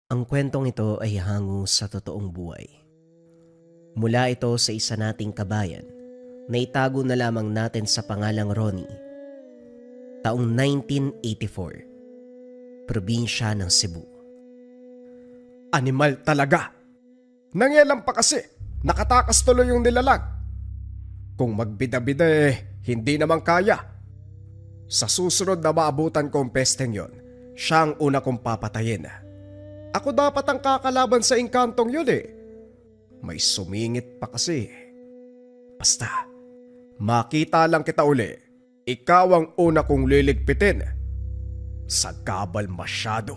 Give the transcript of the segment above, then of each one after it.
Ang kwentong ito ay hango sa totoong buhay. Mula ito sa isa nating kabayan na itago na lamang natin sa pangalang Ronnie. Taong 1984, probinsya ng Cebu. Animal talaga. Nangyalam pa kasi. Nakatakas tuloy yung nilalang. Kung magbida-bida hindi naman kaya. Sa susunod na maabutan ko ang pesteng yon, siya ang una kong papatayin. Ako dapat ang kakalaban sa engkantong yun May sumingit pa kasi. Basta, makita lang kita uli. Ikaw ang una kong liligpitin. Sagabal masyado.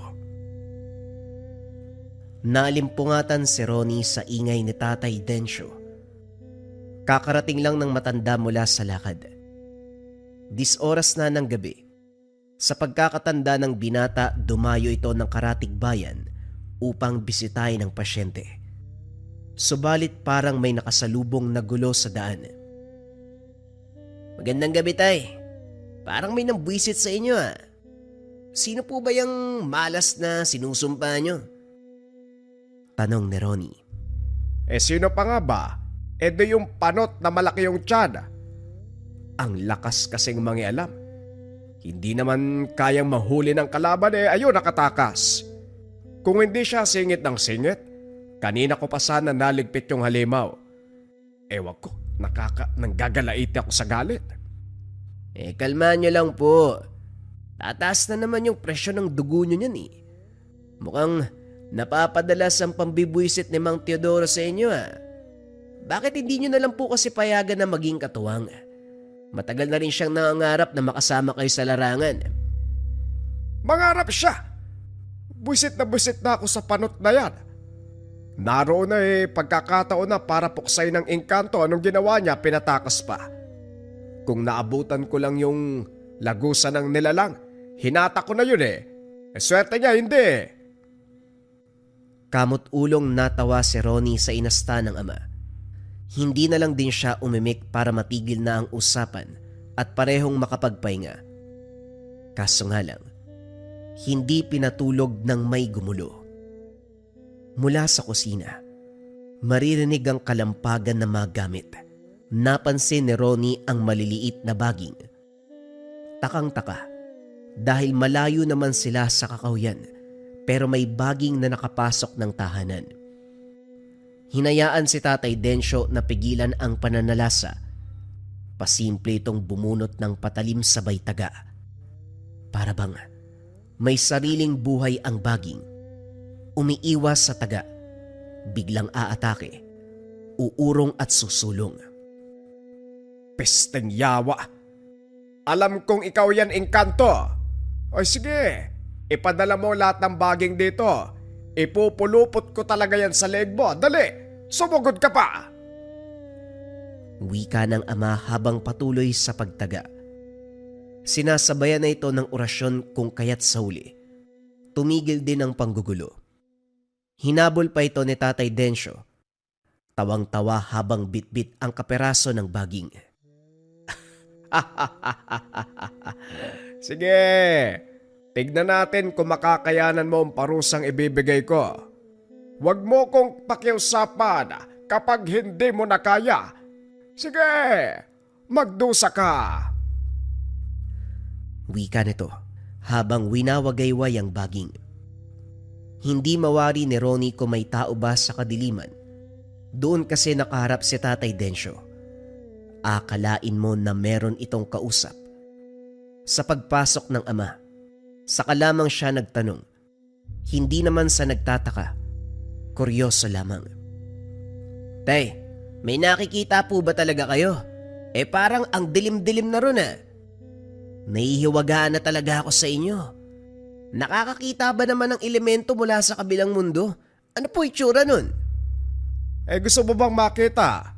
Naalimpungatan si Ronnie sa ingay ni Tatay Densyo. Kakarating lang ng matanda mula sa lakad. 10 oras na ng gabi. Sa pagkakatanda ng binata, dumayo ito ng karatig bayan upang bisitahin ang pasyente. Subalit parang may nakasalubong na gulo sa daan. Magandang gabi, Tay. Parang may nambwisit sa inyo Sino po ba yung malas na sinusumpa nyo? Tanong ni Ronnie. Sino pa nga ba? Di yung panot na malaki yung tiyan. Ang lakas kasing mangialam. Hindi naman kayang mahuli ng kalaban ayun nakatakas. Kung hindi siya singit ng singit, kanina ko pa sana naligpit yung halimaw. Ewan ko, nanggagalaiti ako sa galit. Kalmahan nyo lang po. Tataas na naman yung presyo ng dugo nyo niyan Mukhang napapadalas ang pambibwisit ni Mang Teodoro sa inyo Bakit hindi nyo na lang po kasi payagan na maging katuwang? Matagal na rin siyang nangangarap na makasama kayo sa larangan. Mangarap siya! Buisit na ako sa panot na yan. Naroon na pagkakataon na para puksay ng engkanto. Anong ginawa niya, pinatakas pa. Kung naabutan ko lang yung lagusan ng nilalang, hinata ko na yun swerte niya, hindi Kamot ulong natawa si Ronnie sa inasta ng ama. Hindi na lang din siya umimik para matigil na ang usapan at parehong makapagpahinga. Kaso nga lang, hindi pinatulog ng may gumulo. Mula sa kusina, maririnig ang kalampagan ng mga gamit. Napansin ni Ronnie ang maliliit na baging. Takang-taka dahil malayo naman sila sa kakawyan pero may baging na nakapasok ng tahanan. Hinayaan si Tatay Densyo na pigilan ang pananalasa. Pasimple itong bumunot ng patalim sabay taga. Para bang may sariling buhay ang baging. Umiiwas sa taga. Biglang aatake. Uurong at susulong. Pesteng yawa! Alam kong ikaw yan, engkanto! O sige, ipadala mo lahat ng baging dito. Ipupulupot ko talaga yan sa leeg mo. Dali! Sumugod ka pa! Wika ng ama habang patuloy sa pagtaga. Sinasabayan na ito ng orasyon kung kaya't sa huli. Tumigil din ang panggugulo. Hinabol pa ito ni Tatay Densyo. Tawang-tawa habang bitbit ang kaperaso ng baging. Sige, tignan natin kung makakayanan mo ang parusang ibibigay ko. Huwag mo kong pakiusapan kapag hindi mo na kaya. Sige, magdusa ka. Wika nito habang winawagayway ang baging. Hindi mawari ni Ronnie kung may tao ba sa kadiliman. Doon kasi nakaharap si Tatay Densyo. Akalain mo na meron itong kausap. Sa pagpasok ng ama, saka lamang siya nagtanong. Hindi naman sa nagtataka. Kuryoso lamang. Tay, may nakikita po ba talaga kayo? Parang ang dilim-dilim na ron Nahihiwagaan na talaga ako sa inyo. Nakakakita ba naman ng elemento mula sa kabilang mundo? Ano po itsura nun? Gusto mo bang makita?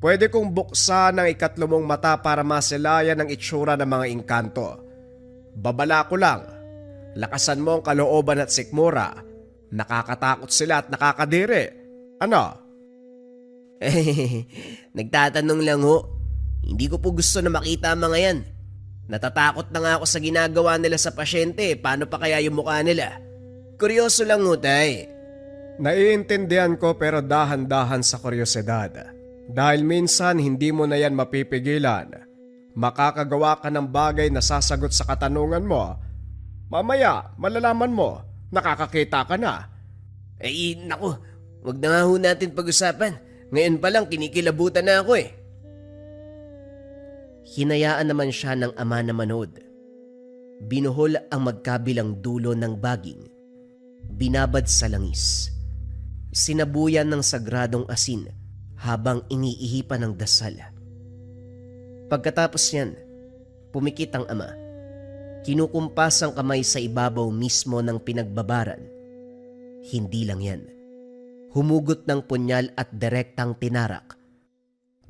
Pwede kong buksan ang ikatlo mong mata para masilayan ang itsura ng mga engkanto. Babala ko lang, lakasan mo ang kalooban at sikmura. Nakakatakot sila at nakakadiri. Ano? Nagtatanong lang ho. Hindi ko po gusto na makita ang mga yan. Natatakot na nga ako sa ginagawa nila sa pasyente. Paano pa kaya yung mukha nila? Kuryoso lang utay. Naiintindihan ko pero dahan-dahan sa kuryosidad. Dahil minsan hindi mo na yan mapipigilan. Makakagawa ka ng bagay na sasagot sa katanungan mo. Mamaya, malalaman mo, nakakakita ka na. Ay, naku, wag na nga ho natin pag-usapan. Ngayon pa lang kinikilabutan na ako eh. Hinayaan naman siya ng ama na manood. Binuhol ang magkabilang dulo ng baging. Binabad sa langis. Sinabuyan ng sagradong asin habang iniihipan ng dasal. Pagkatapos yan, pumikit ang ama. Kinukumpas ang kamay sa ibabaw mismo ng pinagbabaran. Hindi lang yan. Humugot ng punyal at direktang tinarak.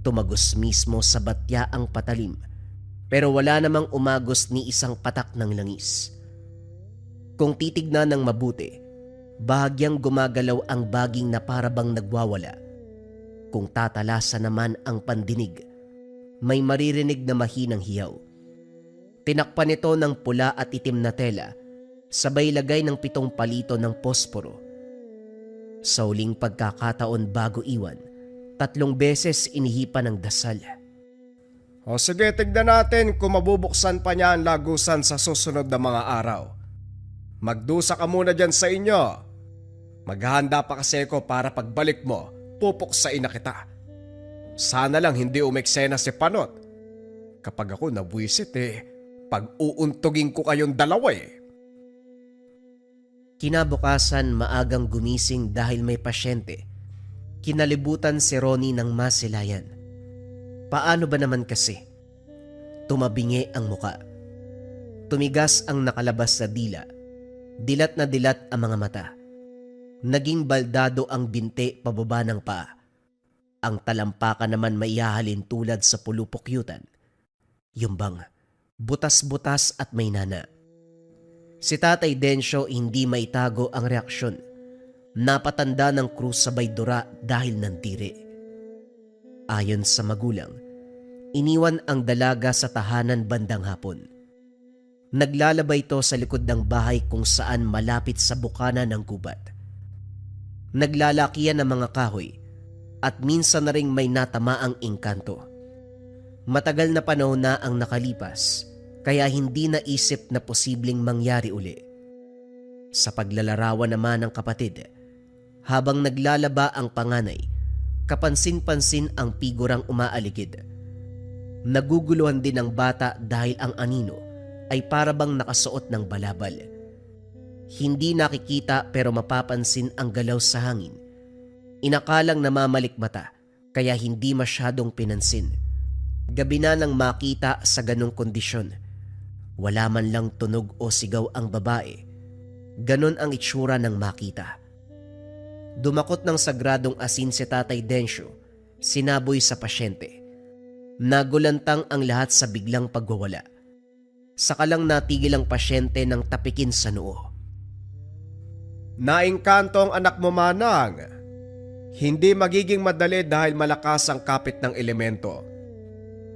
Tumagos mismo sa batya ang patalim, pero wala namang umagos ni isang patak ng langis. Kung titignan ng mabuti, bahagyang gumagalaw ang baging na parabang nagwawala. Kung tatalasa naman ang pandinig, may maririnig na mahinang hiyaw. Tinakpan ito ng pula at itim na tela, sabay lagay ng 7 palito ng posporo. Sa huling pagkakataon bago iwan, 3 beses inihipan ng dasal. O sige, tignan natin kung mabubuksan pa niya ang lagusan sa susunod na mga araw. Magdusa ka muna dyan sa inyo. Maghahanda pa kasi ako para pagbalik mo, pupuksain na kita. Sana lang hindi umeksena si Panot. Kapag ako nabwisit pag-uuntugin ko kayong dalawa Kinabukasan maagang gumising dahil may pasyente. Kinalibutan si Ronnie ng masilayan. Paano ba naman kasi? Tumabingi ang muka. Tumigas ang nakalabas sa dila. Dilat na dilat ang mga mata. Naging baldado ang binti pababa ng paa. Ang talampakan naman maihahalin tulad sa pulupukyutan. Yumbang, butas-butas at may nana. Si Tatay Densyo hindi maitago ang reaksyon. Napatanda ng krus sabay dura dahil nandiri. Ayon sa magulang, iniwan ang dalaga sa tahanan bandang hapon. Naglalaba ito sa likod ng bahay kung saan malapit sa bukana ng gubat. Naglalakihan ng mga kahoy at minsan na ring may natamaang engkanto. Matagal na panahon na ang nakalipas kaya hindi naisip na posibleng mangyari uli. Sa paglalarawan naman ng kapatid, habang naglalaba ang panganay, kapansin-pansin ang figurang umaaligid. Naguguluhan din ang bata dahil ang anino ay parabang nakasuot ng balabal. Hindi nakikita pero mapapansin ang galaw sa hangin. Inakalang namamalikmata kaya hindi masyadong pinansin. Gabi na nang makita sa ganong kondisyon. Wala man lang tunog o sigaw ang babae. Ganon ang itsura ng makita. Dumakot ng sagradong asin si Tatay Densyo, sinaboy sa pasyente. Nagulantang ang lahat sa biglang pagwawala. Saka lang natigil ang pasyente ng tapikin sa noo. Naingkanto ang anak mo, Manang. Hindi magiging madali dahil malakas ang kapit ng elemento.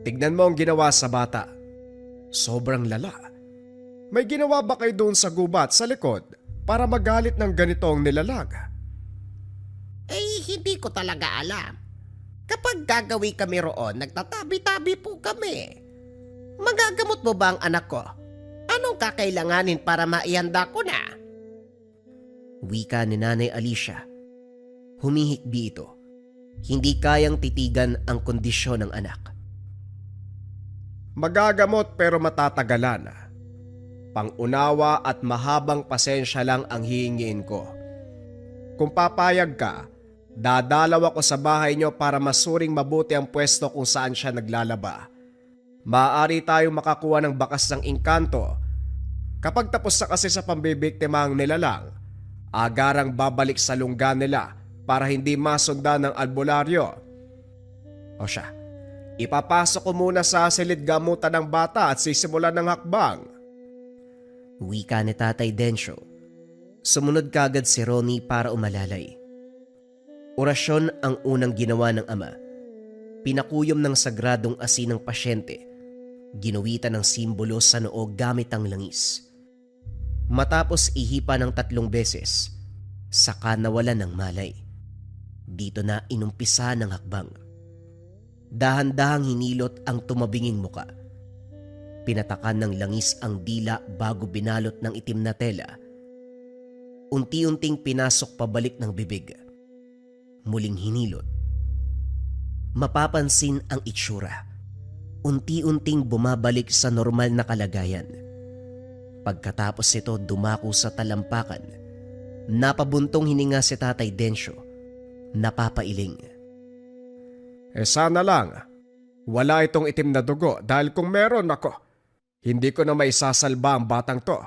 Tignan mo ang ginawa sa bata. Sobrang lala. May ginawa ba kayo doon sa gubat sa likod para magalit ng ganitong nilalag? Hindi ko talaga alam. Kapag gagawi kami roon, nagtatabi-tabi po kami. Magagamot mo ba ang anak ko? Anong kakailanganin para maihanda ko na? Wika ni Nanay Alicia. Humihikbi ito. Hindi kayang titigan ang kondisyon ng anak. Magagamot pero matatagalan. Pangunawa at mahabang pasensya lang ang hihingiin ko. Kung papayag ka, dadalaw ako sa bahay niyo para masuring mabuti ang pwesto kung saan siya naglalaba. Maaari tayong makakuha ng bakas ng engkanto. Kapag tapos na kasi sa pambibiktima ang nilalang, agarang babalik sa lungga nila para hindi masundan ng albularyo. O siya, ipapasok ko muna sa silid gamutan ng bata at sisimulan ng hakbang. Wika ni Tatay Densyo. Sumunod kagad si Ronnie para umalalay. Orasyon ang unang ginawa ng ama. Pinakuyom ng sagradong asin ng pasyente. Ginuwitan ng simbolo sa noo gamit ang langis. Matapos ihipa ng 3 beses, saka nawalan ng malay. Dito na inumpisa ng hakbang. Dahan-dahang hinilot ang tumabinging muka. Pinatakan ng langis ang dila bago binalot ng itim na tela. Unti-unting pinasok pabalik ng bibig. Muling hinilot. Mapapansin ang itsura. Unti-unting bumabalik sa normal na kalagayan. Pagkatapos nito dumako sa talampakan, napabuntong hininga si Tatay Densyo, napapailing. Sana lang, wala itong itim na dugo dahil kung meron ako, hindi ko na maisasalba ang batang to.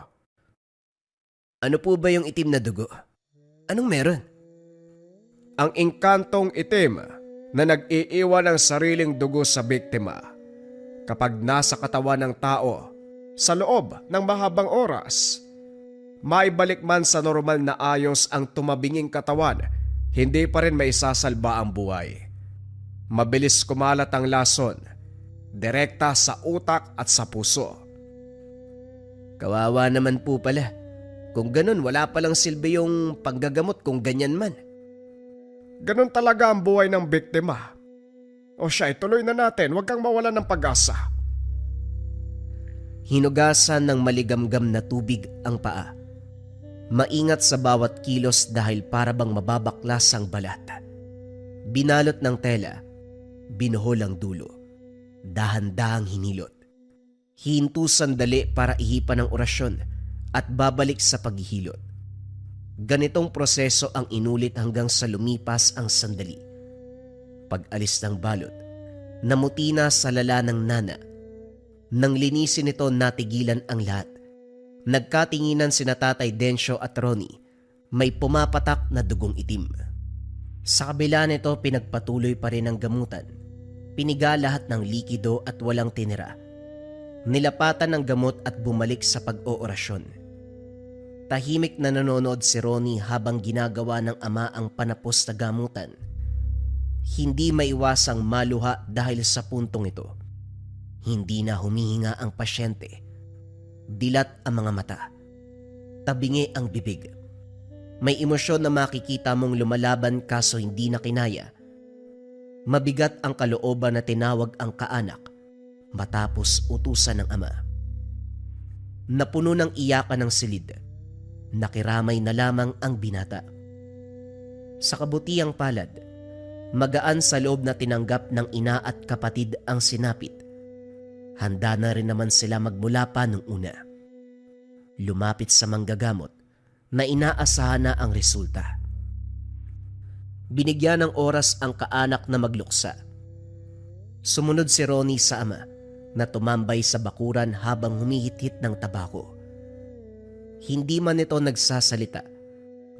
Ano po ba yung itim na dugo? Anong meron? Ang engkantong itim na nag-iiwan ng sariling dugo sa biktima kapag nasa katawan ng tao sa loob ng mahabang oras. Maibalik man sa normal na ayos ang tumabinging katawan, hindi pa rin maisasalba ang buhay. Mabilis kumalat ang lason, direkta sa utak at sa puso. Kawawa naman po pala. Kung ganun, wala palang silbi yung panggagamot kung ganyan man. Ganun talaga ang buhay ng biktima. O siya, ituloy na natin, huwag kang mawalan ng pag-asa. Hinugasan ng maligamgam na tubig ang paa. Maingat sa bawat kilos dahil para bang mababaklas ang balat. Binalot ng tela, binuhol ang dulo. Dahan-dahang hinilot. Hinto sandali para ihipan ng orasyon at babalik sa paghihilot. Ganitong proseso ang inulit hanggang sa lumipas ang sandali. Pag-alis ng balot, namuti na sa lala ng nana. Nang linisin ito, natigilan ang lahat. Nagkatinginan sina Tatay Densyo at Ronnie. May pumapatak na dugong itim. Sa kabila nito, pinagpatuloy pa rin ang gamutan. Piniga lahat ng likido at walang tinira. Nilapatan ng gamot at bumalik sa pag-oorasyon. Tahimik na nanonood si Ronnie habang ginagawa ng ama ang panapos na gamutan. Hindi maiwasang maluha dahil sa puntong ito. Hindi na humihinga ang pasyente. Dilat ang mga mata. Tabingi ang bibig. May emosyon na makikita mong lumalaban kaso hindi na kinaya. Mabigat ang kalooban na tinawag ang kaanak matapos utusan ng ama. Napuno ng iyakan ng silid. Nakiramay na lamang ang binata. Sa kabutiang palad, magaan sa loob na tinanggap ng ina at kapatid ang sinapit. Handa na rin naman sila magmula pa nung una. Lumapit sa manggagamot na inaasahan na ang resulta. Binigyan ng oras ang kaanak na magluksa. Sumunod si Ronnie sa ama na tumambay sa bakuran habang humihit-hit ng tabako. Hindi man ito nagsasalita,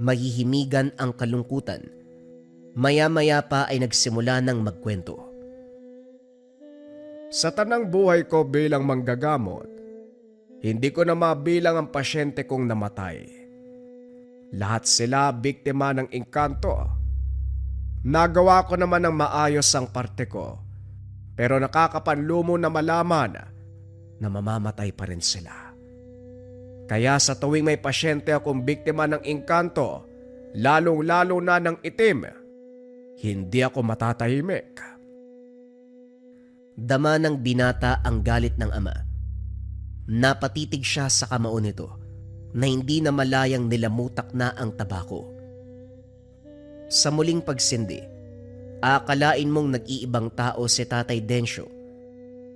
mahihimigan ang kalungkutan. Maya-maya pa ay nagsimula ng magkwento. Sa tanang buhay ko bilang manggagamot, hindi ko na mabilang ang pasyente kong namatay. Lahat sila biktima ng engkanto. Nagawa ko naman ng maayos ang parte ko, pero nakakapanlumo na malaman na mamamatay pa rin sila. Kaya sa tuwing may pasyente akong biktima ng engkanto, lalong-lalo na ng itim, hindi ako matatahimik. Dama ng binata ang galit ng ama. Napatitig siya sa kamao nito na hindi na malayang nilamutak na ang tabako. Sa muling pagsindi, akalain mong nag-iibang tao si Tatay Densyo.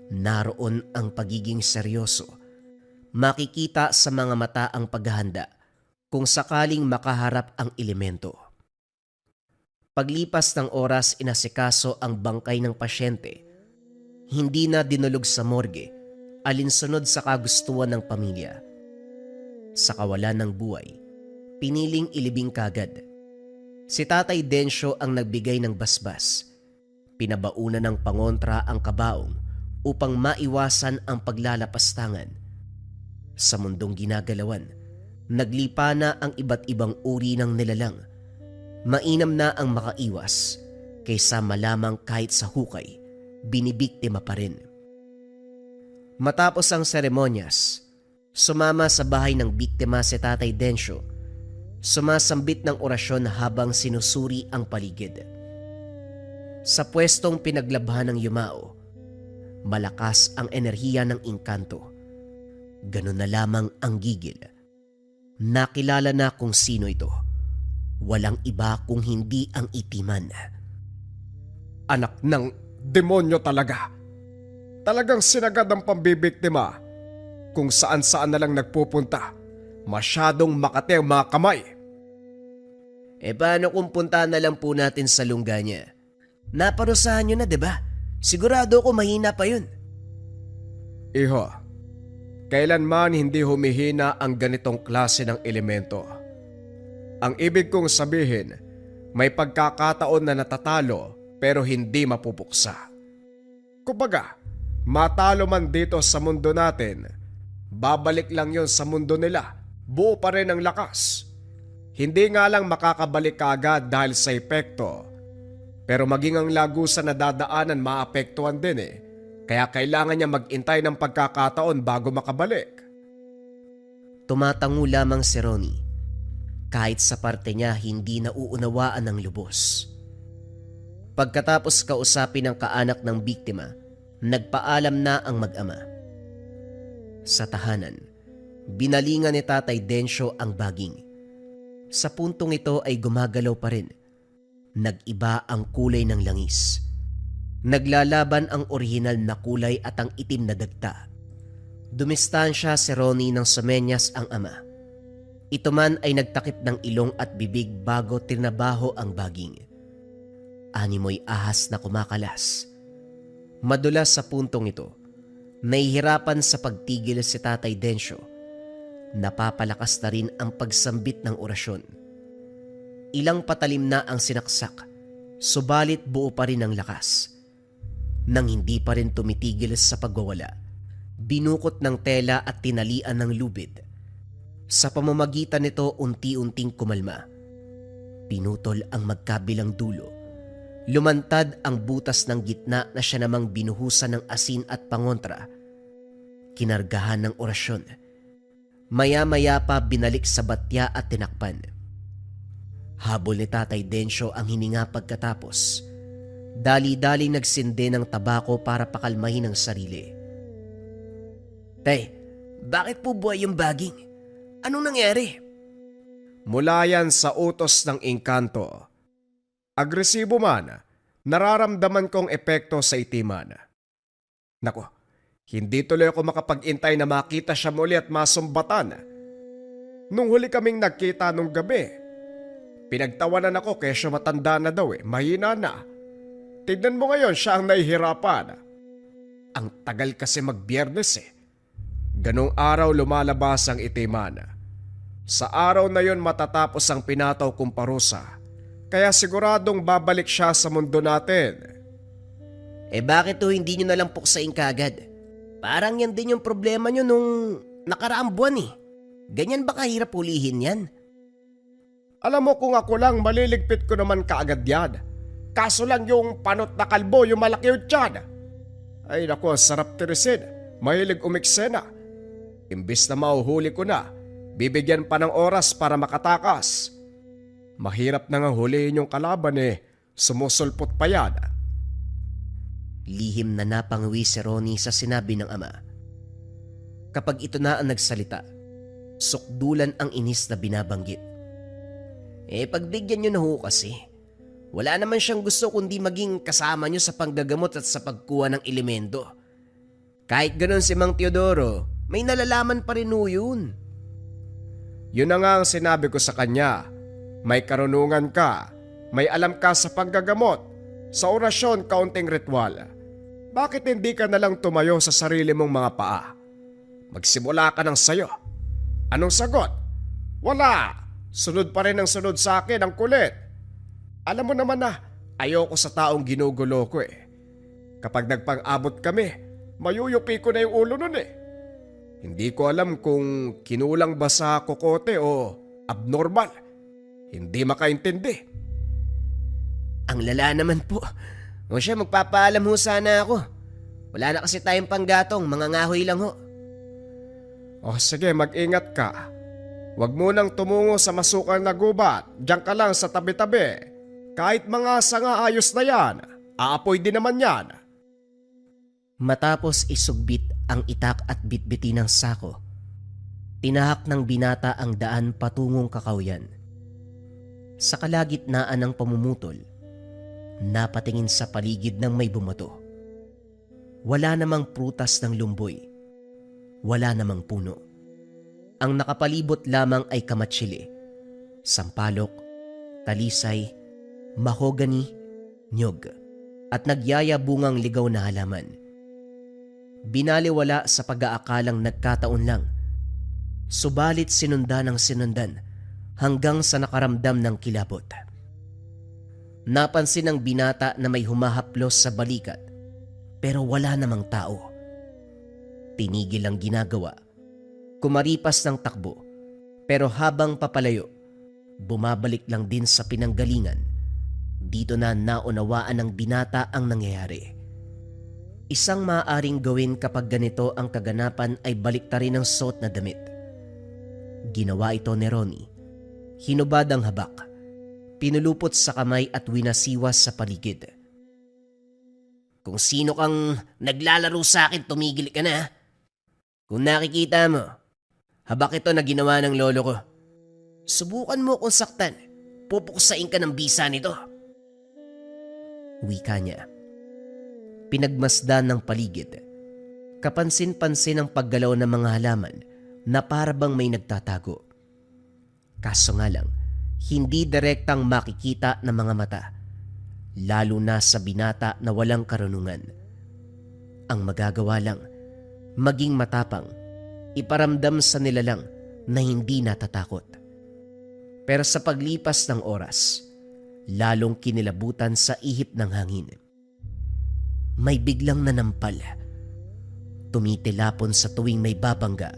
Naroon ang pagiging seryoso. Makikita sa mga mata ang paghahanda kung sakaling makaharap ang elemento. Paglipas ng oras, inasikaso ang bangkay ng pasyente. Hindi na dinulog sa morgue, alinsunod sa kagustuhan ng pamilya. Sa kawalan ng buhay, piniling ilibing kagad. Si Tatay Densyo ang nagbigay ng basbas. Pinabaunan ng pangontra ang kabaong upang maiwasan ang paglalapastangan. Sa mundong ginagalawan, naglipa na ang iba't ibang uri ng nilalang. Mainam na ang makaiwas kaysa malamang kahit sa hukay, binibiktima pa rin. Matapos ang seremonyas, Sumama sa bahay ng biktima si Tatay Densyo. Sumasambit ng orasyon habang sinusuri ang paligid. Sa pwestong pinaglabhan ng yumao, malakas ang enerhiya ng engkanto. Ganun na lamang ang gigil. Nakilala na kung sino ito. Walang iba kung hindi ang itiman. Anak ng demonyo talaga. Talagang sinagad ang pambibiktima. Kung saan-saan na lang nagpupunta. Masyadong makati ang mga kamay. Paano kung punta na lang po natin sa lungga niya? Naparusahan nyo na, diba? Sigurado ko mahina pa yun. Iho, kailanman hindi humihina ang ganitong klase ng elemento. Ang ibig kong sabihin, may pagkakataon na natatalo pero hindi mapupuksa. Kumbaga, matalo man dito sa mundo natin, babalik lang yon sa mundo nila, buo pa rin ang lakas. Hindi nga lang makakabalik kaagad dahil sa epekto, pero maging ang lagusan na dadaanan maapektuhan din kaya kailangan niya mag-intay ng pagkakataon bago makabalik. Tumatango lamang si Ronnie. Kahit sa parte niya hindi nauunawaan ng lubos. Pagkatapos kausapin ang kaanak ng biktima, nagpaalam na ang mag-ama. Sa tahanan, binalingan ni Tatay Densyo ang baging. Sa puntong ito ay gumagalaw pa rin. Nag-iba ang kulay ng langis. Naglalaban ang orihinal na kulay at ang itim na dagta. Dumistansya si Ronnie ng sumenyas ang ama. Ito man ay nagtakip ng ilong at bibig bago tinabaho ang baging. Animoy ahas na kumakalas. Madulas sa puntong ito, nahihirapan sa pagtigil si Tatay Densyo. Napapalakas na rin ang pagsambit ng orasyon. Ilang patalim na ang sinaksak, subalit buo pa rin ang lakas. Nang hindi pa rin tumitigil sa pagwawala, binukot ng tela at tinalian ng lubid. Sa pamamagitan nito unti-unting kumalma. Pinutol ang magkabilang dulo. Lumantad ang butas ng gitna na siya namang binuhusan ng asin at pangontra. Kinargahan ng orasyon. Maya-maya pa binalik sa batya at tinakpan. Habol ni Tatay Densyo ang hininga pagkatapos. Dali-dali nagsindi ng tabako para pakalmahin ang sarili. Tay, bakit po buhay yung baging? Anong nangyari? Mula yan sa utos ng engkanto. Agresibo man, nararamdaman kong epekto sa itiman. Nako, hindi tuloy ako makapag-intay na makita siya muli at masumbatan. Nung huli kaming nagkita nung gabi, pinagtawanan ako kesyo matanda na daw mahina na. Tignan mo ngayon siya ang nahihirapan. Ang tagal kasi mag-Biyernes Ganong araw lumalabas ang itiman. Sa araw na yon matatapos ang pinataw kong parusa. Kaya siguradong babalik siya sa mundo natin. Bakit hindi nyo nalang puksain kaagad? Parang yan din yung problema nyo nung nakaraang buwan Ganyan ba kahirap ulihin yan? Alam mo kung ako lang maliligpit ko naman kaagad yan. Kaso lang yung panot na kalbo yung malaki yung tiyan. Ay naku, sarap tirisin. Mahilig umiksena. Imbis na mauhuli ko na, bibigyan pa ng oras para makatakas. Mahirap na nga huliin yung kalaban sumusulpot pa yan. Lihim na napangwi si Ronnie sa sinabi ng ama. Kapag ito na ang nagsalita, sukdulan ang inis na binabanggit. Pagbigyan nyo na ho kasi. Wala naman siyang gusto kundi maging kasama nyo sa panggagamot at sa pagkuha ng elemento. Kahit ganon si Mang Teodoro, may nalalaman pa rin yun. Yun na nga ang sinabi ko sa kanya. May karunungan ka, may alam ka sa panggagamot, sa orasyon kaunting ritual. Bakit hindi ka nalang tumayo sa sarili mong mga paa? Magsimula ka ng sayo. Anong sagot? Wala! Sunod pa rin ang sunod sa akin, ang kulit. Alam mo naman na, ayoko sa taong ginugulo ko Kapag nagpang-abot kami, mayuyupi ko na yung ulo nun Hindi ko alam kung kinulang ba sa kokote o abnormal. Hindi makaintindi. Ang lala naman po. O siya, magpapaalam ho sana ako. Wala na kasi tayong panggatong, mga ngahoy lang ho. O sige, mag-ingat ka. Huwag mo nang tumungo sa masukal na gubat. Diyan ka lang sa tabi-tabi. Kahit mga sanga ayos na yan, aapoy din naman yan. Matapos isugbit ang itak at bitbiti ng sako, tinahak ng binata ang daan patungong Kakawyan. Sa kalagitnaan ng pamumutol, napatingin sa paligid ng may bumato. Wala namang prutas ng lumboy. Wala namang puno. Ang nakapalibot lamang ay kamatsili, sampalok, talisay, mahogany, nyog, at nagyayabungang ligaw na halaman. Binaliwala sa pag-aakalang nagkataon lang, subalit sinundan ng sinundan hanggang sa nakaramdam ng kilabot. Napansin ng binata na may humahaplos sa balikat pero wala namang tao. Tinigil ang ginagawa. Kumaripas ng takbo, pero habang papalayo, bumabalik lang din sa pinanggalingan. Dito na naunawaan ng binata ang nangyayari. Isang maaaring gawin kapag ganito ang kaganapan ay baliktarin ng suot na damit. Ginawa ito ni Ronnie. Hinubad ang habak, pinulupot sa kamay at winasiwas sa paligid. Kung sino kang naglalaro sa akin, tumigil ka na. Kung nakikita mo, habak ito na ginawa ng lolo ko. Subukan mo kung saktan, pupuksain ka ng bisa nito. Wika niya. Pinagmasdan ng paligid. Kapansin-pansin ang paggalaw ng mga halaman na parabang may nagtatago. Kaso nga lang, hindi direktang makikita ng mga mata, lalo na sa binata na walang karunungan. Ang magagawa lang, maging matapang, iparamdam sa nilalang na hindi natatakot. Pero sa paglipas ng oras, lalong kinilabutan sa ihip ng hangin. May biglang nanampal. Tumitilapon sa tuwing may babangga.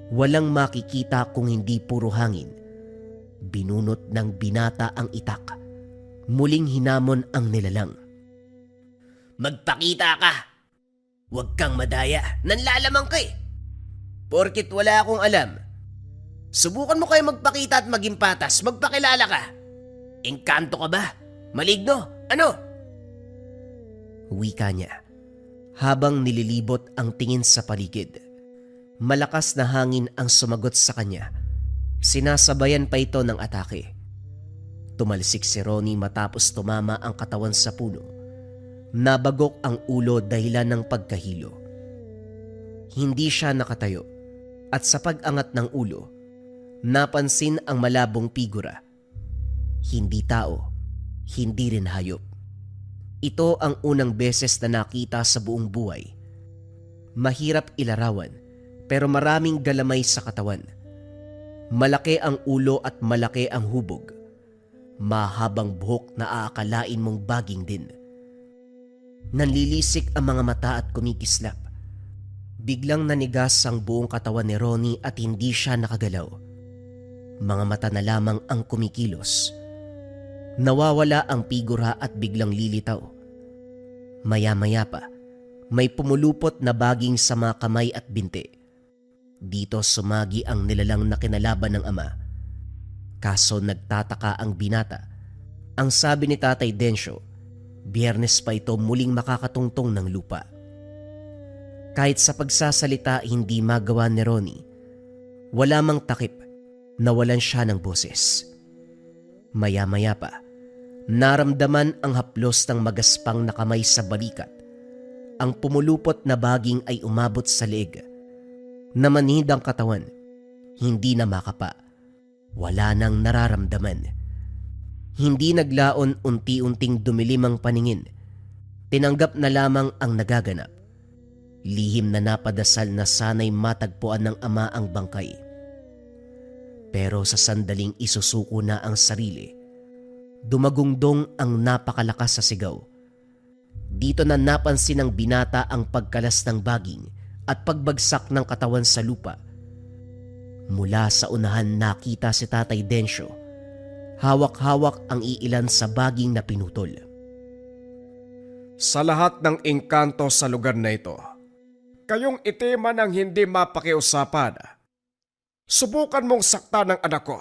Walang makikita kung hindi puro hangin. Binunot ng binata ang itak. Muling hinamon ang nilalang. Magpakita ka! Huwag kang madaya, nanlalamang ka eh. Porkit wala akong alam. Subukan mo kayo magpakita at maging patas, magpakilala ka. Engkanto ka ba? Maligno? Ano? Wika niya, habang nililibot ang tingin sa paligid. Malakas na hangin ang sumagot sa kanya. Sinasabayan pa ito ng atake. Tumalsik si Ronnie matapos tumama ang katawan sa puno. Nabagok ang ulo dahilan ng pagkahilo. Hindi siya nakatayo at sa pag-angat ng ulo, napansin ang malabong figura. Hindi tao, hindi rin hayop. Ito ang unang beses na nakita sa buong buhay. Mahirap ilarawan pero maraming galamay sa katawan. Malaki ang ulo at malaki ang hubog. Mahabang buhok na aakalain mong baging din. Nanlilisik ang mga mata at kumikislap. Biglang nanigas ang buong katawan ni Ronnie at hindi siya nakagalaw. Mga mata na lamang ang kumikilos. Nawawala ang figura at biglang lilitaw. Maya-maya pa, may pumulupot na baging sa mga kamay at binti. Dito sumagi ang nilalang na kinalaban ng ama. Kaso nagtataka ang binata. Ang sabi ni Tatay Densyo, Biyernes pa ito muling makakatungtong ng lupa. Kahit sa pagsasalita hindi magawa ni Ronnie, wala mang takip, nawalan siya ng boses. Maya-maya pa, naramdaman ang haplos ng magaspang na kamay sa balikat. Ang pumulupot na baging ay umabot sa leeg. Namanhid ang katawan, hindi na makapa. Wala nang nararamdaman. Hindi naglaon, unti-unting dumilim ang paningin. Tinanggap na lamang ang nagaganap. Lihim na napadasal na sana'y matagpuan ng ama ang bangkay. Pero sa sandaling isusuko na ang sarili, dumagungdong ang napakalakas sa sigaw. Dito na napansin ng binata ang pagkalas ng baging at pagbagsak ng katawan sa lupa. Mula sa unahan nakita si Tatay Densyo. Hawak-hawak ang iilan sa baging na pinutol. Sa lahat ng engkanto sa lugar na ito, kayong itima ng hindi mapakiusapan. Subukan mong sakta ng anak ko.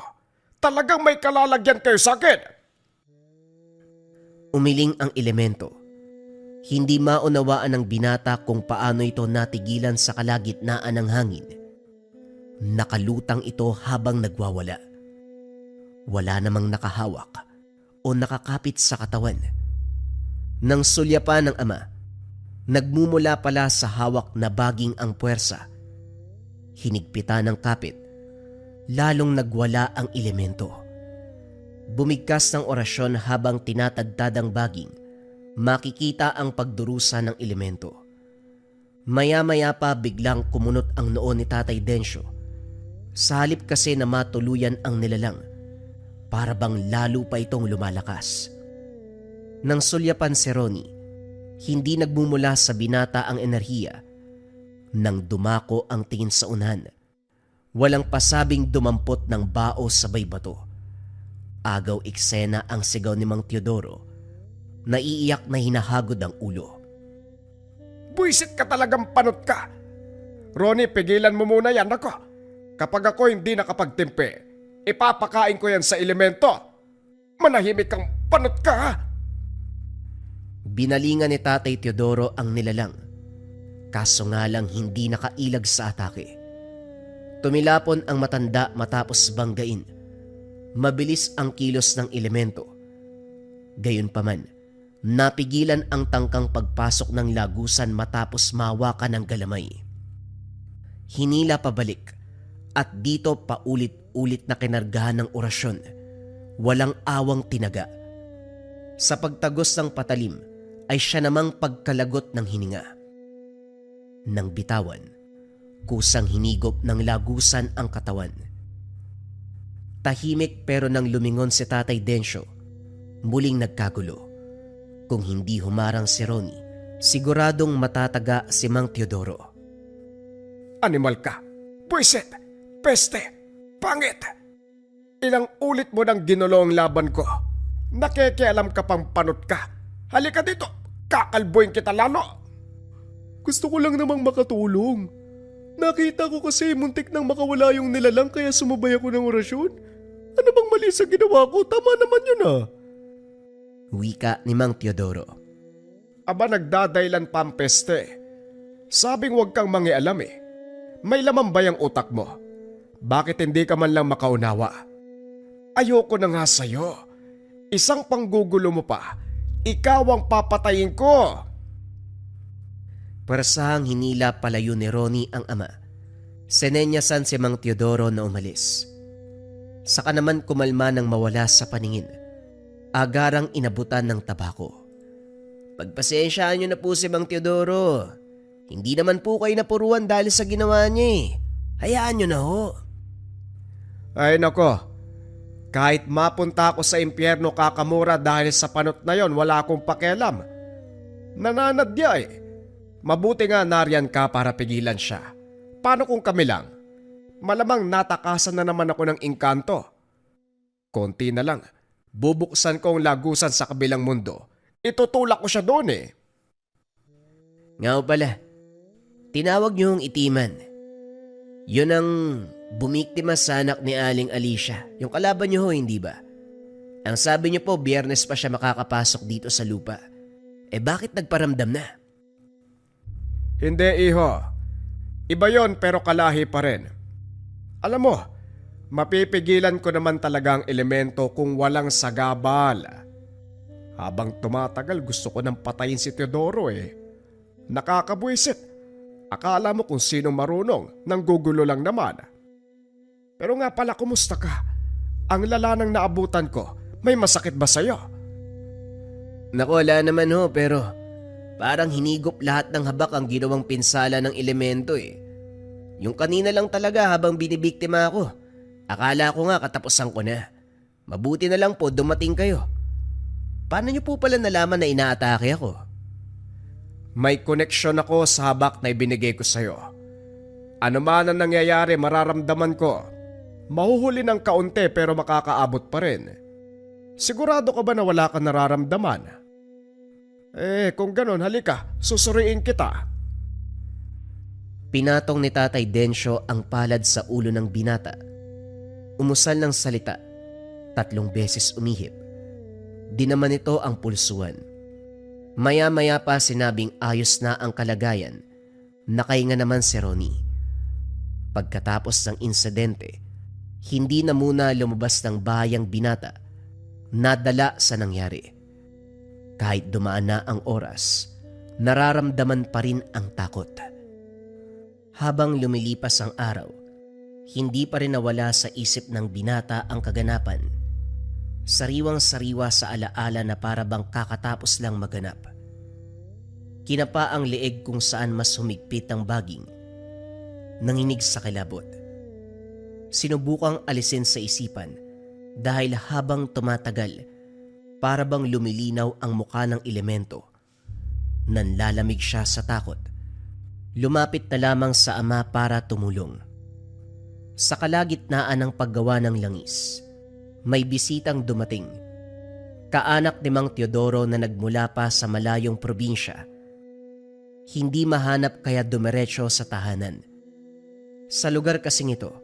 Talagang may kalalagyan kayo sa akin. Umiling ang elemento. Hindi maunawaan ng binata kung paano ito natigilan sa kalagitnaan ng hangin. Nakalutang ito habang nagwawala. Wala namang nakahawak o nakakapit sa katawan. Nang sulyapan ng ama, nagmumula pala sa hawak na baging ang puwersa. Hinigpitan ng kapit, lalong nagwala ang elemento. Bumigkas ng orasyon habang tinatagtad ang baging, makikita ang pagdurusa ng elemento. Maya-maya pa biglang kumunot ang noo ni Tatay Densyo. Sa halip kasi na matuluyan ang nilalang, para bang lalo pa itong lumalakas. Nang sulyapan si Ronnie, hindi nagmumula sa binata ang enerhiya. Nang dumako ang tingin sa unahan, walang pasabing dumampot ng bao sabay bato. Agaw eksena ang sigaw ni Mang Teodoro. Naiiyak na hinahagod ang ulo. Buisit ka talagang panot ka. Ronnie, pigilan mo muna yan ako. Kapag ako hindi nakapagtimpi, ipapakain ko yan sa elemento. Manahimik kang panot ka ha. Binalingan ni Tatay Teodoro ang nilalang. Kaso nga lang hindi nakailag sa atake. Tumilapon ang matanda matapos banggain. Mabilis ang kilos ng elemento. Gayunpaman, napigilan ang tangkang pagpasok ng lagusan matapos mawakan ng galamay. Hinila pabalik at dito paulit-ulit na kinargahan ng orasyon. Walang awang tinaga. Sa pagtagos ng patalim ay siya namang pagkalagot ng hininga. Nang bitawan, kusang hinigop ng lagusan ang katawan. Tahimik pero nang lumingon si Tatay Densyo, muling nagkagulo. Kung hindi humarang si Ronnie, siguradong matataga si Mang Teodoro. Animal ka, buisit, peste, pangit. Ilang ulit mo nang ginulo ang laban ko. Nakikialam ka pang panot ka. Halika dito, kakalbuin kita lalo. Gusto ko lang namang makatulong. Nakita ko kasi muntik nang makawala yung nilalang kaya sumabay ako ng orasyon. Ano bang mali sa ginawa ko? Tama naman yun ah. Wika ni Mang Teodoro. Aba nagdadailan pa ang peste. Sabing huwag kang mangialam eh. May laman ba yung utak mo? Bakit hindi ka man lang makaunawa? Ayoko na nga sa'yo. Isang panggugulo mo pa. Ikaw ang papatayin ko. Parasahang hinila palayo ni Ronnie ang ama. Senenyasan si Mang Teodoro na umalis. Saka naman kumalma nang mawala sa paningin. Agarang inabutan ng tabako. Pagpasensyaan niyo na po si Mang Teodoro. Hindi naman po kayo napuruan dahil sa ginawa niya eh. Hayaan niyo na ho. Ay nako, kahit mapunta ako sa impyerno kakamura dahil sa panot na yon, wala akong pakialam. Nananadya eh. Mabuti nga nariyan ka para pigilan siya. Paano kung kami lang? Malamang natakasan na naman ako ng engkanto. Konti na lang, bubuksan ko ang lagusan sa kabilang mundo. Itutulak ko siya doon eh. Nga pala, tinawag niyong itiman. Yun ang bumiktima sa anak ni Aling Alicia, yung kalaban niyo ho, hindi ba? Ang sabi niyo po, Biyernes pa siya makakapasok dito sa lupa. Eh bakit nagparamdam na? Hindi iho. Iba yon pero kalahi pa rin. Alam mo, mapipigilan ko naman talaga ang elemento kung walang sagabal. Habang tumatagal gusto ko nang patayin si Teodoro eh. Nakakabwisit. Akala mo kung sino marunong, nanggugulo lang naman. Pero nga pala, kumusta ka? Ang lala ng naabutan ko, may masakit ba sa'yo? Naku, wala naman ho, pero parang hinigop lahat ng habak ang ginawang pinsala ng elemento eh. Yung kanina lang talaga habang binibiktima ako. Akala ko nga katapusan ko na. Mabuti na lang po dumating kayo. Paano niyo po pala nalaman na inaatake ako? May koneksyon ako sa habak na ibinigay ko sa'yo. Ano man ang nangyayari, mararamdaman ko. Mahuhuli ng kaunti pero makakaabot pa rin. Sigurado ka ba na wala ka nararamdaman? Kung ganon, halika, susuriin kita. Pinatong ni Tatay Densyo ang palad sa ulo ng binata. Umusal ng salita, 3 beses umihip. Di naman ito ang pulsuhan. Maya-maya pa sinabing ayos na ang kalagayan. Nakahinga naman si Ronnie. Pagkatapos ng insidente, hindi na muna lumabas ng bahay ang binata. Nadala sa nangyari. Kahit dumaan na ang oras, nararamdaman pa rin ang takot. Habang lumilipas ang araw, hindi pa rin nawala sa isip ng binata ang kaganapan. Sariwang-sariwa sa alaala na para bang kakatapos lang maganap. Kinapa ang leeg kung saan mas humigpit ang baging. Nanginig sa kilabot. Sinubukang alisin sa isipan dahil habang tumatagal, para bang lumilinaw ang mukha ng elemento. Nanlalamig siya sa takot. Lumapit na lamang sa ama para tumulong. Sa kalagitnaan ng paggawa ng langis, may bisitang dumating. Kaanak ni Mang Teodoro na nagmula pa sa malayong probinsya. Hindi mahanap kaya dumiretso sa tahanan. Sa lugar kasing ito,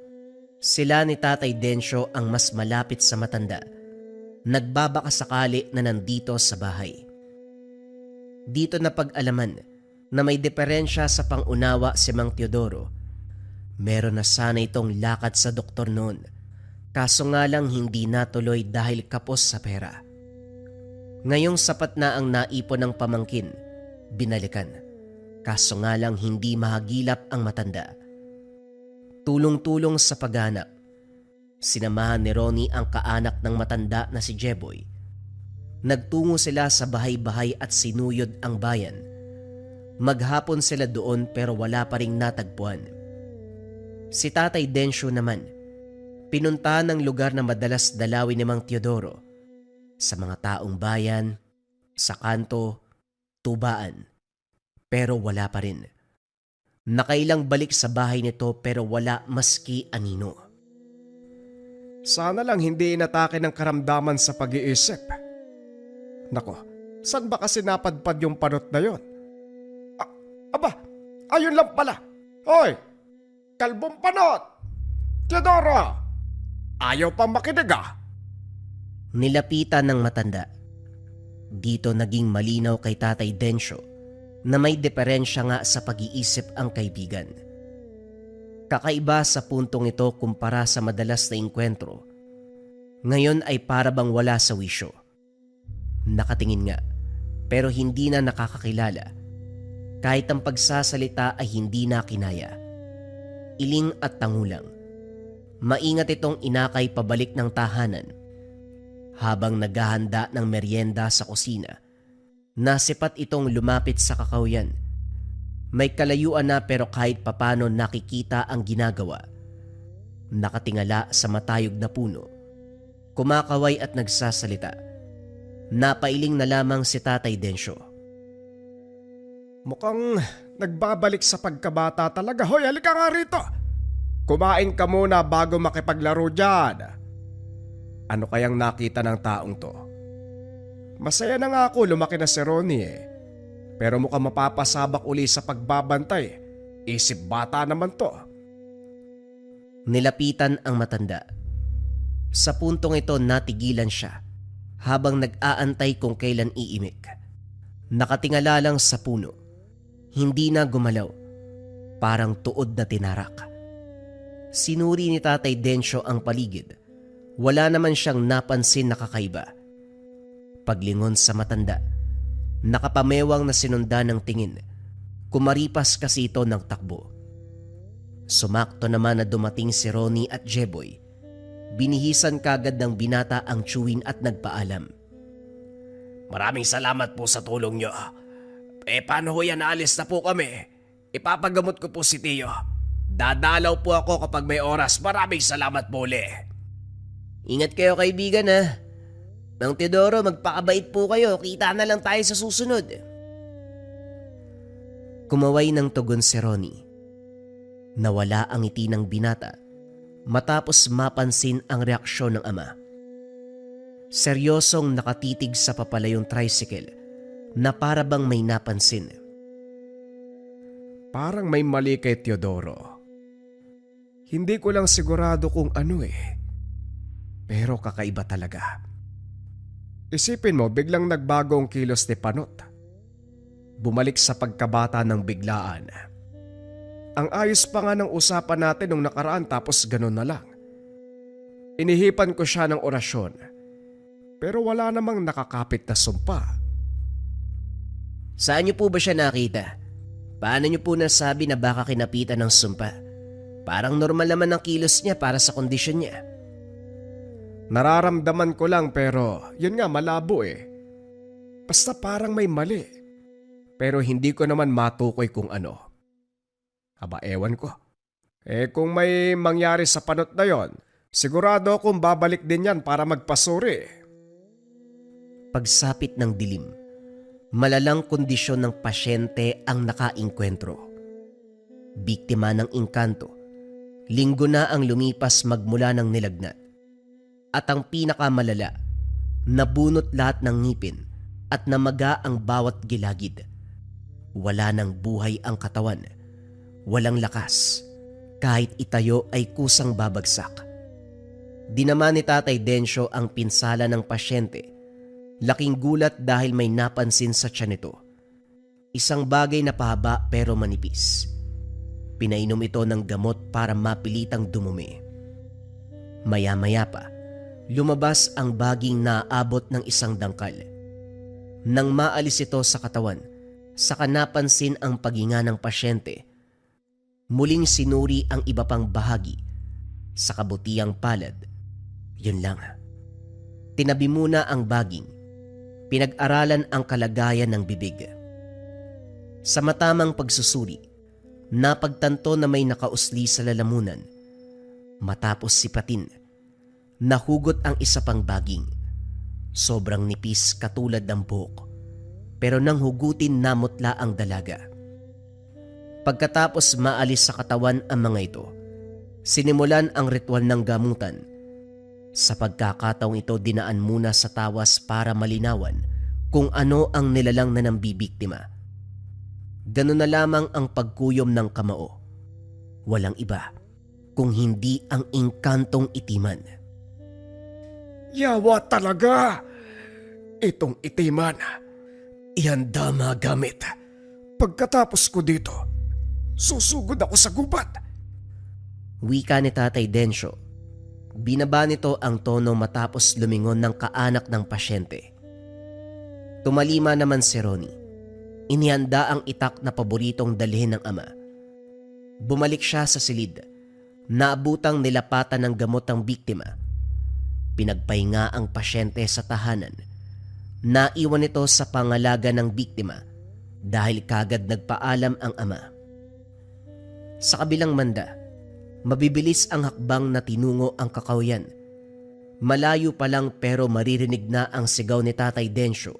sila ni Tatay Densyo ang mas malapit sa matanda. Nagbabakasakali na nandito sa bahay. Dito na pag-alaman na may diferensya sa pangunawa si Mang Teodoro. Meron na sana itong lakad sa doktor noon, kaso nga lang hindi natuloy dahil kapos sa pera. Ngayong sapat na ang naipon ng pamangkin, binalikan, kaso nga lang hindi mahagilap ang matanda. Tulong-tulong sa paghanap, sinamahan ni Ronnie ang kaanak ng matanda na si Jeboy. Nagtungo sila sa bahay-bahay at sinuyod ang bayan. Maghapon sila doon pero wala pa ring natagpuan. Si Tatay Densyo naman, pinuntahan ng lugar na madalas dalawin ni Mang Teodoro, sa mga taong bayan, sa kanto, tubaan, pero wala pa rin. Nakailang balik sa bahay nito pero wala maski anino. Sana lang hindi inatake ng karamdaman sa pag-iisip. Nako, saan ba kasi napadpad yung panot na yon? Aba, ayun lang pala. Hoy, kalbong panot! Teodoro! Ayaw pa makinig ah. Nilapitan ng matanda. Dito naging malinaw kay Tatay Densyo na may diferensya nga sa pag-iisip ang kaibigan. Kakaiba sa puntong ito kumpara sa madalas na engkwentro. Ngayon ay para bang wala sa wisyo. Nakatingin nga, pero hindi na nakakakilala. Kahit ang pagsasalita ay hindi na kinaya. Iling at tangulang. Maingat itong inakay pabalik ng tahanan. Habang naghahanda ng merienda sa kusina, nasipat itong lumapit sa kakawyan. May kalayuan na pero kahit papano nakikita ang ginagawa. Nakatingala sa matayog na puno. Kumakaway at nagsasalita. Napailing na lamang si Tatay Densyo. Mukhang nagbabalik sa pagkabata talaga. Hoy, halika nga rito. Kumain ka muna bago makipaglaro dyan. Ano kayang nakita ng taong to? Masaya na nga ako lumaki na si Ronnie eh. Pero mukhang mapapasabak uli sa pagbabantay. Isip bata naman to. Nilapitan ang matanda. Sa puntong ito natigilan siya habang nag-aantay kung kailan iimik. Nakatingala lang sa puno. Hindi na gumalaw. Parang tuod na tinarak. Sinuri ni Tatay Densyo ang paligid. Wala naman siyang napansin na kakaiba. Paglingon sa matanda, nakapamewang na sinundan ng tingin. Kumaripas kasi ito ng takbo. Sumakto naman na dumating si Ronnie at Jeboy. Binihisan kagad ng binata ang chewin at nagpaalam. Maraming salamat po sa tulong nyo. Paano ho yan, naalis na po kami? Ipapagamot ko po si Tio. Dadalaw po ako kapag may oras. Maraming salamat po ulit. Ingat kayo kaibigan ha. Mang Teodoro, magpakabait po kayo. Kita na lang tayo sa susunod. Kumaway ng tugon si Ronnie. Nawala ang ngiti ng binata matapos mapansin ang reaksyon ng ama. Seryosong nakatitig sa papalayong tricycle na para bang may napansin. Parang may mali kay Teodoro. Hindi ko lang sigurado kung ano pero kakaiba talaga. Isipin mo, biglang nagbago ang kilos ni Panot. Bumalik sa pagkabata ng biglaan. Ang ayos pa nga ng usapan natin nung nakaraan tapos ganun na lang. Inihipan ko siya ng orasyon pero wala namang nakakapit na sumpa. Saan niyo po ba siya nakita? Paano niyo po nasabi na baka kinapitan ng sumpa? Parang normal naman ang kilos niya para sa kondisyon niya. Nararamdaman ko lang pero yun nga malabo Basta parang may mali. Pero hindi ko naman matukoy kung ano. Aba ewan ko. Kung may mangyari sa Panot na yon, sigurado akong babalik din yan para magpasuri. Pagsapit ng dilim, malalang kondisyon ng pasyente ang nakainkwentro. Biktima ng engkanto, linggo na ang lumipas magmula ng nilagnat. At ang pinakamalala, nabunot lahat ng ngipin at namaga ang bawat gilagid. Wala nang buhay ang katawan, walang lakas, kahit itayo ay kusang babagsak. Dinama ni Tatay Densyo ang pinsala ng pasyente. Laking gulat dahil may napansin sa tiyan nito. Isang bagay na pahaba pero manipis. Pinainom ito ng gamot para mapilitang dumumi. Maya-maya pa, lumabas ang baging naaabot ng isang dangkal. Nang maalis ito sa katawan, saka napansin ang paghinga ng pasyente. Muling sinuri ang iba pang bahagi. Sa kabutiang palad, yun lang. Tinabi muna ang baging. Pinag-aralan ang kalagayan ng bibig. Sa matamang pagsusuri, napagtanto na may nakausli sa lalamunan. Matapos sipatin, nahugot ang isa pang baging. Sobrang nipis katulad ng buhok, pero nang hugutin namutla ang dalaga. Pagkatapos maalis sa katawan ang mga ito, sinimulan ang ritual ng gamutan. Sa pagkakataong ito dinaan muna sa tawas para malinawan kung ano ang nilalang na nambibiktima. Ganun na lamang ang pagkuyom ng kamao. Walang iba kung hindi ang engkantong itiman. Yawa talaga! Itong itiman, Ihanda magamit. pagkatapos ko dito, susugod ako sa gubat. Wika ni Tatay Densyo. Binaba nito ang tono matapos lumingon ng kaanak ng pasyente. Tumalima naman si Ronnie. Inihanda ang itak na paboritong dalhin ng ama. Bumalik siya sa silid. Naabutang nilapatan ng gamot ang biktima. Pinagpahinga ang pasyente sa tahanan. Naiwan ito sa pangalaga ng biktima dahil kagad nagpaalam ang ama. Sa kabilang banda, mabibilis ang hakbang na tinungo ang kakawyan. Malayo pa lang pero maririnig na ang sigaw ni Tatay Densyo.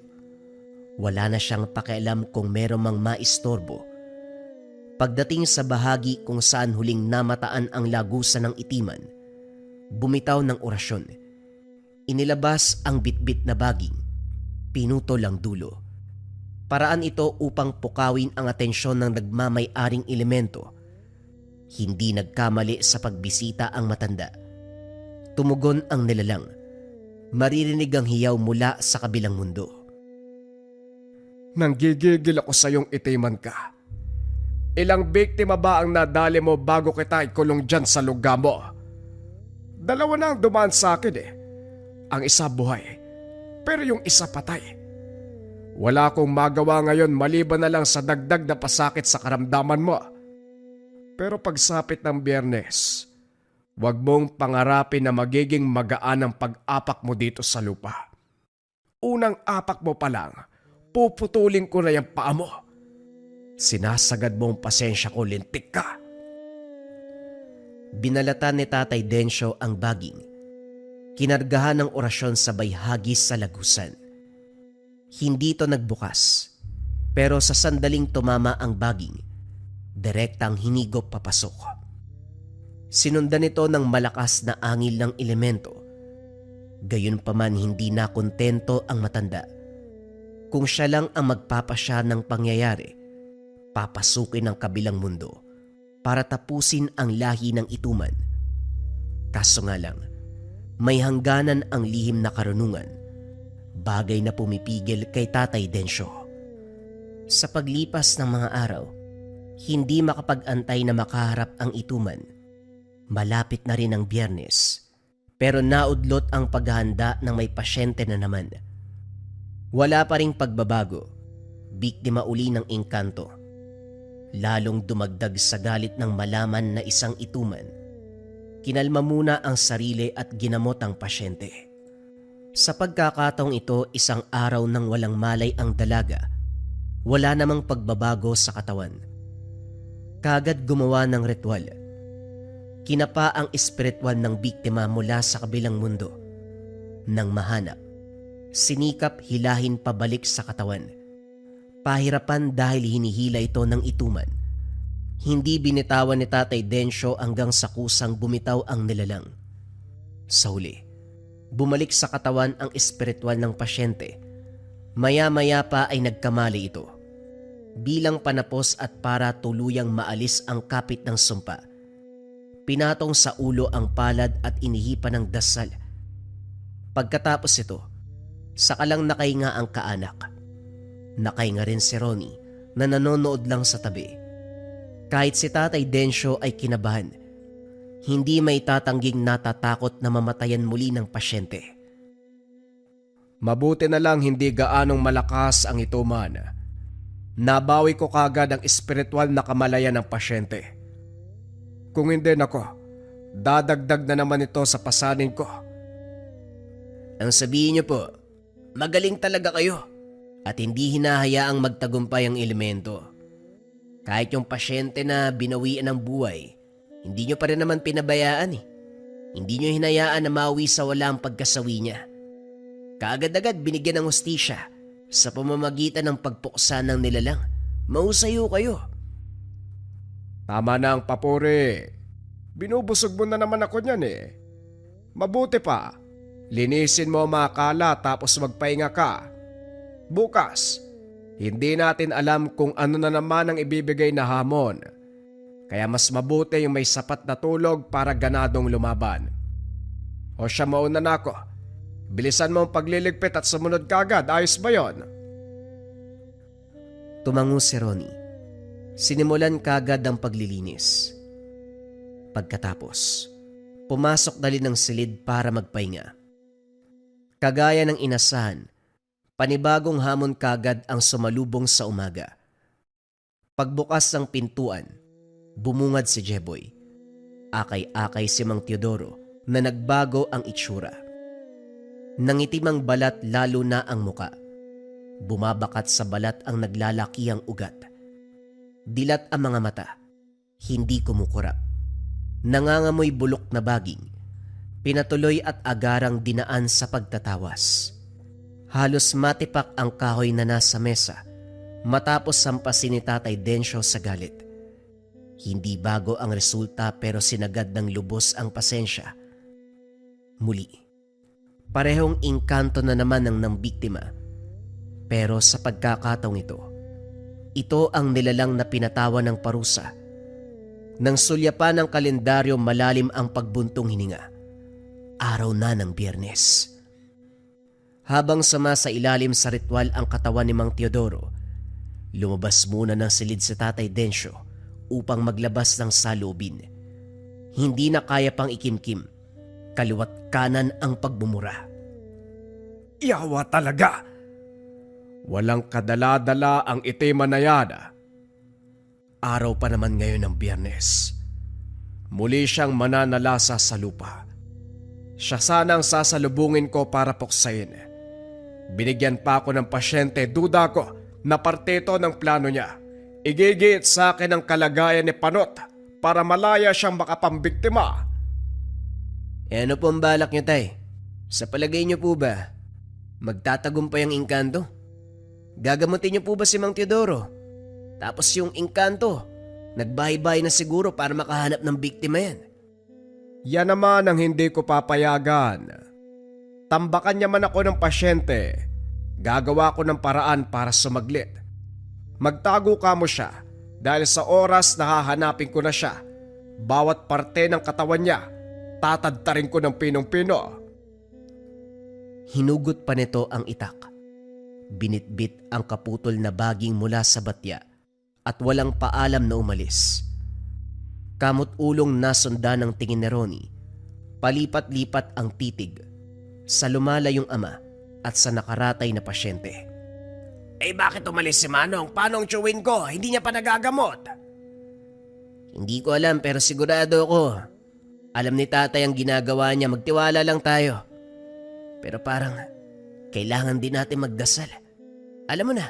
Wala na siyang pakialam kung meron mang maistorbo. Pagdating sa bahagi kung saan huling namataan ang lagusan ng itiman, bumitaw ng orasyon. Inilabas ang bitbit na baging. Pinutol ang dulo. Paraan ito upang pukawin ang atensyon ng nagmamay-aring elemento. Hindi nagkamali sa pagbisita ang matanda. Tumugon ang nilalang. Maririnig ang hiyaw mula sa kabilang mundo. Nanggigigil ako sa iyong itiman ka. Ilang biktima ba ang nadali mo bago kita ikulong dyan sa lugar mo? 2 na ang dumaan sa akin Ang isa buhay, pero yung isa patay. Wala akong magawa ngayon maliban na lang sa dagdag na pasakit sa karamdaman mo. Pero pagsapit ng Biyernes, huwag mong pangarapin na magiging magaan ang pag-apak mo dito sa lupa. Unang apak mo pa lang, puputulin ko na yung paa mo. Sinasagad mo ang pasensya ko, lintik ka. Binalatan ni Tatay Densyo ang baging. Kinargahan ng orasyon sabay hagis sa lagusan. Hindi ito nagbukas, pero sa sandaling tumama ang baging, direktang hinigop papasok. Sinundan ito ng malakas na angil ng elemento. Gayunpaman hindi na kontento ang matanda. Kung siya lang ang magpapasya ng pangyayari, papasukin ng kabilang mundo para tapusin ang lahi ng ituman. Kaso nga lang, may hangganan ang lihim na karunungan, bagay na pumipigil kay Tatay Densyo. Sa paglipas ng mga araw, hindi makapag-antay na makaharap ang ituman. Malapit na rin ang Biyernes, pero naudlot ang paghahanda ng may pasyente na naman. Wala pa ring pagbabago, biktima uli ng engkanto. Lalong dumagdag sa galit ng malaman na isang ituman. Kinalma muna ang sarili at ginamot ang pasyente. Sa pagkakataong ito, isang araw nang walang malay ang dalaga. Wala namang pagbabago sa katawan. Kaagad gumawa ng ritual. Kinapa ang espiritual ng biktima mula sa kabilang mundo. Nang mahanap, sinikap hilahin pabalik sa katawan. Pahirapan dahil hinihila ito ng ituman. Hindi binitawan ni Tatay Densyo hanggang sa kusang bumitaw ang nilalang. Sa huli, bumalik sa katawan ang espiritual ng pasyente. Maya-maya pa ay nagkamali ito. Bilang panapos at para tuluyang maalis ang kapit ng sumpa, pinatong sa ulo ang palad at inihipan ng dasal. Pagkatapos ito, sakalang nakahinga ang kaanak. Nakahinga rin si Ronnie na nanonood lang sa tabi. Kahit si Tatay Densyo ay kinabahan, hindi may tatangging natatakot na mamatayan muli ng pasyente. Mabuti na lang hindi gaanong malakas ang ituman. Nabawi ko kagad ang espiritual na kamalayan ng pasyente. Kung hindi nako, dadagdag na naman ito sa pasanin ko. Ang sabihin niyo po, magaling talaga kayo at hindi hinahayaang magtagumpay ang elemento. Kahit yung pasyente na binawian ng buhay, hindi niyo pa rin naman pinabayaan eh. Hindi niyo hinayaan na mawi sa walang pagkasawi niya. Kaagad-agad binigyan ng hustisya sa pamamagitan ng pagpuksa ng nilalang. Mahusayo kayo. Tama na ang papuri. Binubusog mo na naman ako niyan eh. Mabuti pa, linisin mo ang mga kala tapos magpahinga ka. Bukas, hindi natin alam kung ano na naman ang ibibigay na hamon. Kaya mas mabuti yung may sapat na tulog para ganadong lumaban. O siya, mauna na ako. Bilisan mo ang pagliligpit at sumunod kagad. Ayos ba yon? Tumango si Ronnie. Sinimulan kagad ang paglilinis. Pagkatapos, pumasok dali ng silid para magpahinga. Kagaya ng inasahan, panibagong hamon kagad ang sumalubong sa umaga. Pagbukas ng pintuan, bumungad si Jeboy. Akay-akay si Mang Teodoro na nagbago ang itsura. Nangitim ang balat lalo na ang muka. Bumabakat sa balat ang naglalakihang ugat. Dilat ang mga mata, hindi kumukurap. Nangangamoy bulok na baging. Pinatuloy at agarang dinaan sa pagtatawas. Halos matipak ang kahoy na nasa mesa matapos sampasin ni Tatay Densyo sa galit. Hindi bago ang resulta pero sinagad ng lubos ang pasensya. Muli, parehong engkanto na naman ng biktima. Pero sa pagkakataong ito ang nilalang na pinatawan ng parusa. Nang sulyapan ng kalendaryo, malalim ang pagbuntong hininga. Araw na ng Biyernes. Habang sama sa ilalim sa ritual ang katawan ni Mang Teodoro, lumabas muna ng silid si Tatay Densyo upang maglabas ng saloobin. Hindi na kaya pang ikimkim. Kaliwat kanan ang pagmumura. Yawa talaga! Walang kadala-dala ang itima na yan. Araw pa naman ngayon ng Biyernes. Muli siyang mananalasa sa lupa. Siya sanang sasalubungin ko para puksain. Binigyan pa ako ng pasyente, duda ko na parte ito ng plano niya. Igigit sa akin ang kalagayan ni Panot para malaya siyang makapambiktima. Ano po ang balak niyo, Tay? Sa palagay niyo po ba, magtatagumpay ang engkanto? Gagamutin niyo po ba si Mang Teodoro? Tapos yung engkanto, nagbahay-bahay na siguro para makahanap ng biktima yan. Yan naman ang hindi ko papayagan. Tambakan niya man ako ng pasyente. Gagawa ko ng paraan para sumaglit. Magtago ka mo siya Dahil sa oras na hahanapin ko na siya, bawat parte ng katawan niya, tatadtarin ko ng pinong-pino. Hinugot pa nito ang itak. Binitbit ang kaputol na baging mula sa batya at walang paalam na umalis. Kamot-ulong nasundan ng tingin ni Ronnie. Palipat-lipat ang titig sa lumalayong ama at sa nakaratay na pasyente. Bakit umalis si Manong? Paano ang chewin ko? Hindi niya pa nagagamot. Hindi ko alam pero sigurado ko. Alam ni tatay ang ginagawa niya, magtiwala lang tayo. Pero parang kailangan din natin magdasal. Alam mo na,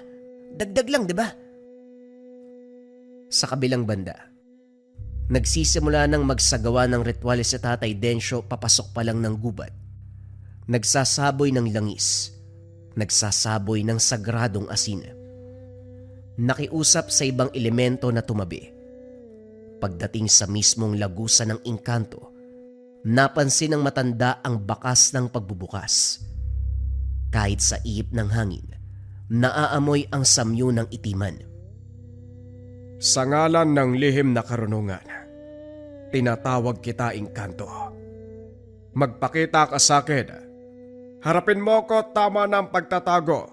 dagdag lang, di ba? Sa kabilang banda, nagsisimula ng magsagawa ng ritual si Tatay Densyo papasok pa lang ng gubat. Nagsasaboy ng langis. Nagsasaboy ng sagradong asin. Nakiusap sa ibang elemento na tumabi. Pagdating sa mismong lagusan ng engkanto, napansin ng matanda ang bakas ng pagbubukas. Kahit sa ihip ng hangin, naaamoy ang samyo ng itiman. Sa ngalan ng lihim na karunungan, tinatawag kita, engkanto. Magpakita ka sa akin. Harapin mo ko, tama na ang pagtatago.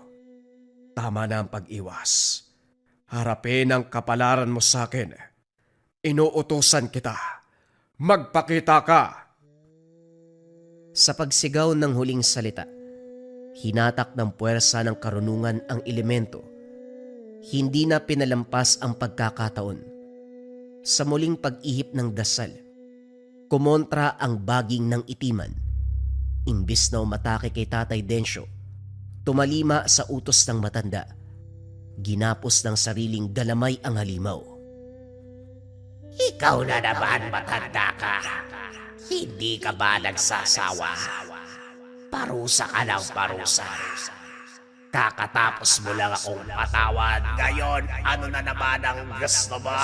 Tama na ang pag-iwas. Harapin ang kapalaran mo sa akin. Inuutusan kita. Magpakita ka. Sa pagsigaw ng huling salita, hinatak ng puwersa ng karunungan ang elemento. Hindi na pinalampas ang pagkakataon. Sa muling pag-ihip ng dasal, kumontra ang baging ng itiman. Imbis na umatake kay Tatay Densyo, tumalima sa utos ng matanda. Ginapos ng sariling galamay ang halimaw. Ikaw na naman, matanda ka. Hindi ka ba nagsasawa? Parusa ka ng parusa. Kakatapos mo lang akong patawad. Ngayon, ano na naman ang gusto mo?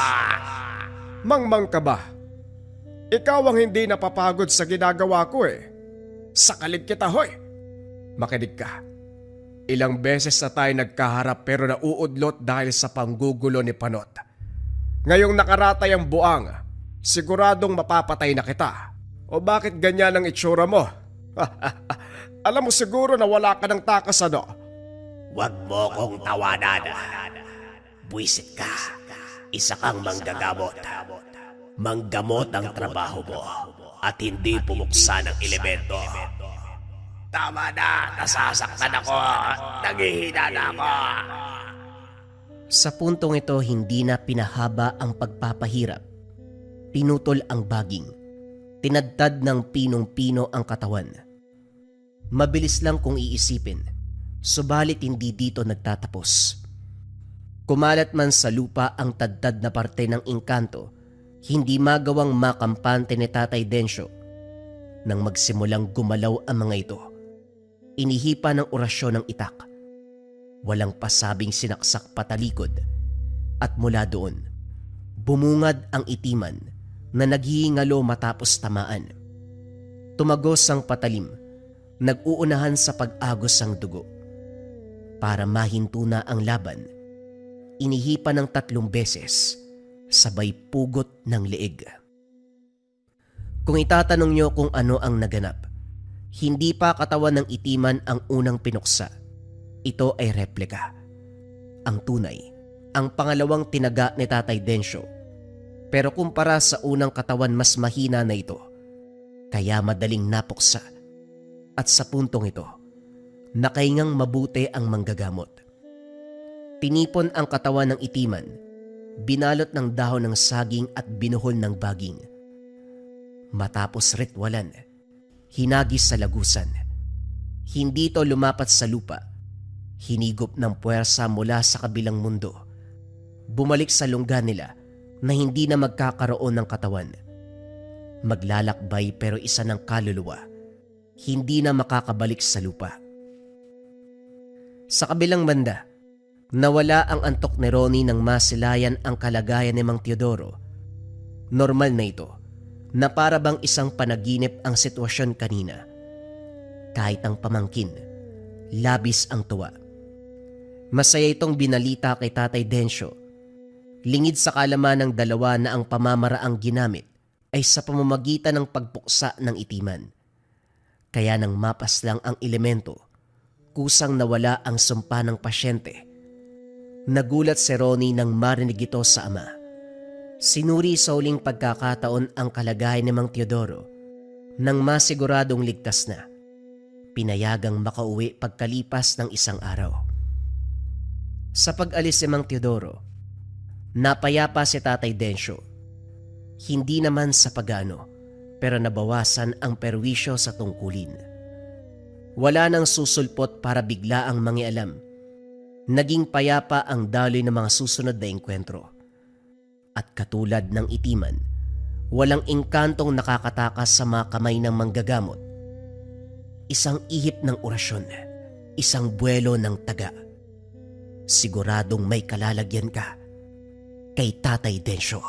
Mangmang ka ba? Ikaw ang hindi napapagod sa ginagawa ko eh. Sakalid kita, hoy! Makinig ka. Ilang beses na tayo nagkaharap pero nauudlot dahil sa panggugulo ni Panot. Ngayong nakaratay ang buang, siguradong mapapatay na kita. O bakit ganyan ang itsura mo? Alam mo siguro na wala ka ng takas, ano? Huwag mo kong tawanan. Buwisit ka. Isa kang manggagamot. Manggamot ang trabaho mo at hindi pumuksa ng elemento. Tama na, nasasaktan ako. Naghihina na ako. Sa puntong ito, hindi na pinahaba ang pagpapahirap. Pinutol ang baging. Tinadtad ng pinong-pino ang katawan. Mabilis lang kung iisipin, subalit hindi dito nagtatapos. Kumalat man sa lupa ang tadtad na parte ng engkanto, hindi magawang makampante ni Tatay Densyo. Nang magsimulang gumalaw ang mga ito, inihipa ng orasyon ng itak. Walang pasabing sinaksak patalikod. At mula doon, bumungad ang itiman na naghihingalo matapos tamaan. Tumagos ang patalim, nag-uunahan sa pag-agos ang dugo. Para mahinto na ang laban, inihipa ng 3 beses, sabay pugot ng leeg. Kung itatanong nyo kung ano ang naganap, hindi pa katawan ng itiman ang unang pinuksa. Ito ay replika. Ang tunay, ang pangalawang tinaga ni Tatay Densyo. Pero kumpara sa unang katawan, mas mahina na ito. Kaya madaling napuksa. At sa puntong ito, nakaingang mabuti ang manggagamot. Tinipon ang katawan ng itiman, binalot ng dahon ng saging at binuhol ng baging. Matapos ritwalan, hinagis sa lagusan. Hindi ito lumapat sa lupa. Hinigop ng puwersa mula sa kabilang mundo. Bumalik sa lungga nila na hindi na magkakaroon ng katawan. Maglalakbay pero isa ng kaluluwa. Hindi na makakabalik sa lupa. Sa kabilang banda, nawala ang antok ni Ronnie nang masilayan ang kalagayan ni Mang Teodoro. Normal na ito, na para bang isang panaginip ang sitwasyon kanina. Kahit ang pamangkin, labis ang tuwa. Masaya itong binalita kay Tatay Densyo. Lingid sa kalaman ng dalawa na ang pamamaraang ginamit ay sa pamamagitan ng pagpuksa ng itiman. Kaya nang mapaslang ang elemento, kusang nawala ang sumpa ng pasyente. Nagulat si Ronnie nang marinig ito sa ama. Sinuri sa huling pagkakataon ang kalagayan ni Mang Teodoro. Nang masiguradong ligtas na, pinayagang makauwi pagkalipas ng isang araw. Sa pag-alis ni Mang Teodoro, napayapa si Tatay Densyo. Hindi naman sa pagano, pero nabawasan ang perwisyo sa tungkulin. Wala nang susulpot para bigla ang mangialam. Naging payapa ang daloy ng mga susunod na engkwentro. At katulad ng itiman, walang engkantong nakakatakas sa mga kamay ng manggagamot. Isang ihip ng orasyon, isang buwelo ng taga. Siguradong may kalalagyan ka kay Tatay Densyo.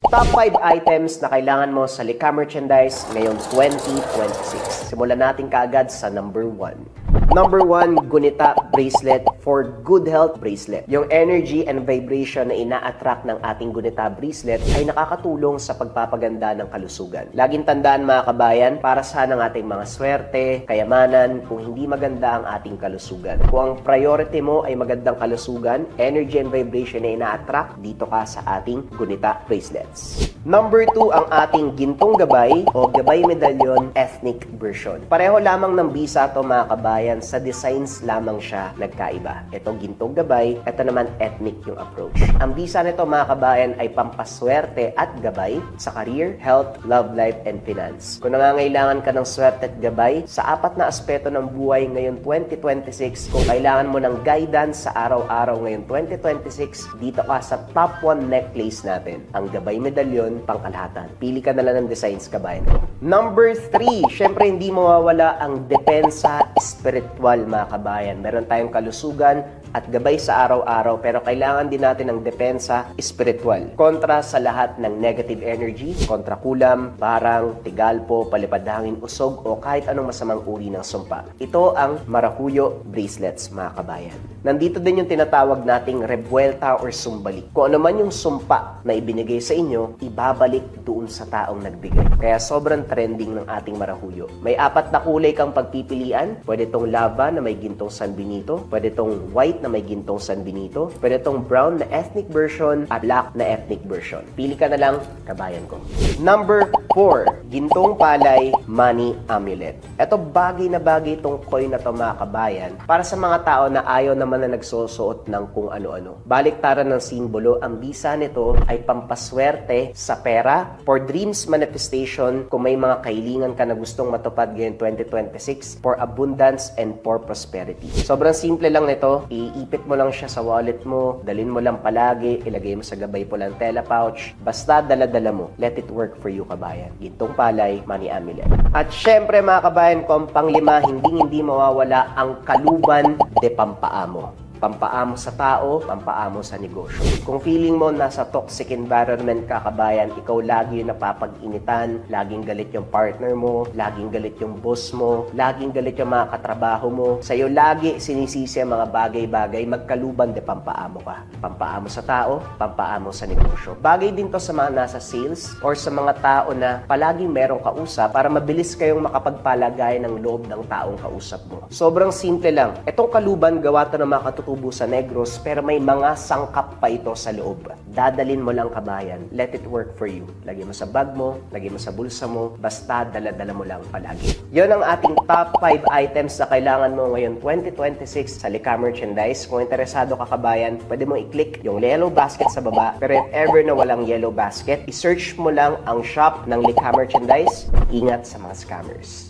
Top 5 items na kailangan mo sa Lika Merchandise ngayong 2026. Simulan natin kaagad sa number 1. Number 1, Gunita Bracelet for Good Health Bracelet. Yung energy and vibration na ina-attract ng ating Gunita Bracelet ay nakakatulong sa pagpapaganda ng kalusugan. Laging tandaan mga kabayan, para saan ang ating mga swerte, kayamanan, kung hindi maganda ang ating kalusugan. Kung ang priority mo ay magandang kalusugan, energy and vibration na ina-attract, dito ka sa ating Gunita Bracelets. Number 2, ang ating Gintong Gabay o Gabay Medallion Ethnic Version. Pareho lamang ng bisa to mga kabayan, sa designs lamang siya nagkaiba. Ito Gintong Gabay, ito naman ethnic yung approach. Ang bisa nito mga kabayan ay pampaswerte at gabay sa career, health, love life, and finance. Kung nangangailangan ka ng swerte at gabay sa apat na aspeto ng buhay ngayon 2026, kung kailangan mo ng guidance sa araw-araw ngayon 2026, dito ka sa top 1 necklace natin, ang Gabay Medallion pangkalahatan. Pili ka na lang ng designs kabayan. Number 3, syempre hindi mawawala ang depensa spiritual mga kabayan. Meron tayong kalusugan at gabay sa araw-araw pero kailangan din natin ng depensa spiritual. Kontra sa lahat ng negative energy, kontra kulam, barang, tigalpo, palipadhangin, usog o kahit anong masamang uri ng sumpa. Ito ang Maracuyo Bracelets mga kabayan. Nandito din yung tinatawag nating revuelta or sumbalik. Kung ano man yung sumpa na ibinigay sa inyo, ibabalik doon sa taong nagbigay. Kaya sobrang trending ng ating Maracuyo. May 4 na kulay kang pagpipilian. Pwede tong lava na may gintong San Benito, pwede tong white na may gintong San Benito, pwede tong brown na ethnic version at black na ethnic version. Pili ka na lang, kabayan ko. Number 4, Gintong Palay Money Amulet. Ito bagay na bagay itong coin na to mga kabayan para sa mga tao na ayaw naman na nagsusuot ng kung ano-ano. Baliktaran ng simbolo, ang bisa nito ay pampaswerte sa pera, for dreams manifestation, kung may mga kahilingan ka na gustong matupad ngayon 2026, for abundance and for prosperity. Sobrang simple lang nito, iipit mo lang siya sa wallet mo, dalhin mo lang palagi, ilagay mo sa gabay po lang tela pouch, basta dala-dala mo. Let it work for you kabayan. Gintong Palay Money Amulet. At syempre mga kabayan ko, ang panglima, hindi mawawala ang Kaluban de Pampaamo. Pampaamo sa tao, pampaamo sa negosyo. Kung feeling mo nasa toxic environment ka kabayan, ikaw lagi yung napapag-initan, laging galit yung partner mo, laging galit yung boss mo, laging galit yung mga katrabaho mo, sa'yo lagi sinisisi ang mga bagay-bagay, magkaluban de pampaamo ka. Pampaamo sa tao, pampaamo sa negosyo. Bagay din to sa mga nasa sales or sa mga tao na palaging merong kausap para mabilis kayong makapagpalagay ng loob ng taong kausap mo. Sobrang simple lang. Itong kaluban, gawa to ng mga katutubo sa Negros, pero may mga sangkap pa ito sa loob. Dadalin mo lang kabayan. Let it work for you. Lagay mo sa bag mo, lagay mo sa bulsa mo, basta dala-dala mo lang palagi. Yon ang ating top 5 items na kailangan mo ngayon 2026 sa Lika Merchandise. Kung interesado ka kabayan, pwede mo i-click yung yellow basket sa baba. Pero if ever na walang yellow basket, i-search mo lang ang shop ng Lika Merchandise. Ingat sa mga scammers.